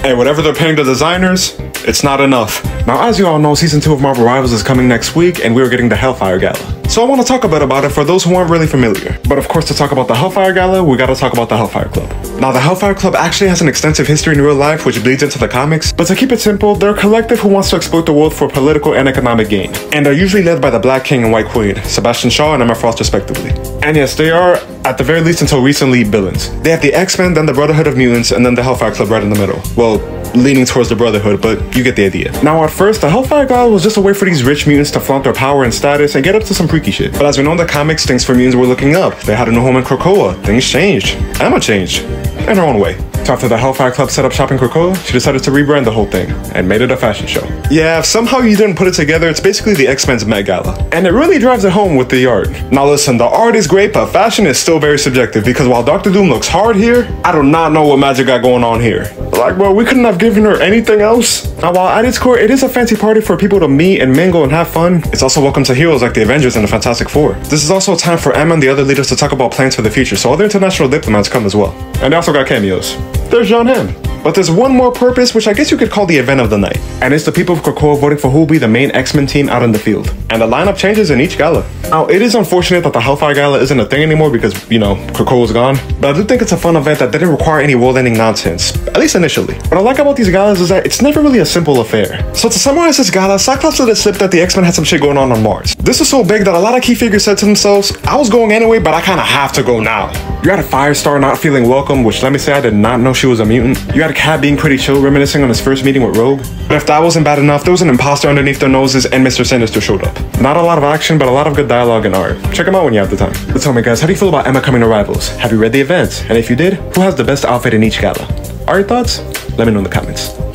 Hey, whatever they're paying the designers, it's not enough. Now, as you all know, Season 2 of Marvel Rivals is coming next week, and we're getting the Hellfire Gala. So I want to talk a bit about it for those who aren't really familiar. But of course, to talk about the Hellfire Gala, we gotta talk about the Hellfire Club. Now, the Hellfire Club actually has an extensive history in real life, which bleeds into the comics. But to keep it simple, they're a collective who wants to exploit the world for political and economic gain. And they're usually led by the Black King and White Queen, Sebastian Shaw and Emma Frost respectively. And yes, they are, at the very least until recently, villains. They have the X-Men, then the Brotherhood of Mutants, and then the Hellfire Club right in the middle. Well, leaning towards the Brotherhood, but you get the idea. Now, at first, the Hellfire Gala was just a way for these rich mutants to flaunt their power and status and get up to some freaky shit. But as we know in the comics, things for mutants were looking up. They had a new home in Krakoa. Things changed. Emma changed. In her own way. So after the Hellfire Club set up shop in Krakoa, she decided to rebrand the whole thing and made it a fashion show. Yeah, if somehow you didn't put it together, it's basically the X-Men's Met Gala. And it really drives it home with the art. Now listen, the art is great, but fashion is still very subjective because while Dr. Doom looks hard here, I do not know what magic got going on here. Like, bro, we couldn't have given her anything else. Now, while at its core, it is a fancy party for people to meet and mingle and have fun, it's also welcome to heroes like the Avengers and the Fantastic Four. This is also a time for Emma and the other leaders to talk about plans for the future, so other international diplomats come as well. And they also got cameos. There's John Hamm. But there's one more purpose, which I guess you could call the event of the night. And it's the people of Krakoa voting for who will be the main X-Men team out in the field. And the lineup changes in each gala. Now, it is unfortunate that the Hellfire Gala isn't a thing anymore because, you know, Krakoa's gone. But I do think it's a fun event that didn't require any world-ending nonsense. At least initially. What I like about these galas is that it's never really a simple affair. So to summarize this gala, Cyclops let it slip that the X-Men had some shit going on Mars. This was so big that a lot of key figures said to themselves, I was going anyway, but I kinda have to go now. You had a Firestar not feeling welcome, which let me say I did not know she was a mutant. You had Cat being pretty chill, reminiscing on his first meeting with Rogue. But if that wasn't bad enough, there was an imposter underneath their noses and Mr. Sinister showed up. Not a lot of action, but a lot of good dialogue and art. Check them out when you have the time. But tell me guys, how do you feel about Emma coming to Rivals? Have you read the events? And if you did, who has the best outfit in each gala? Are your thoughts? Let me know in the comments.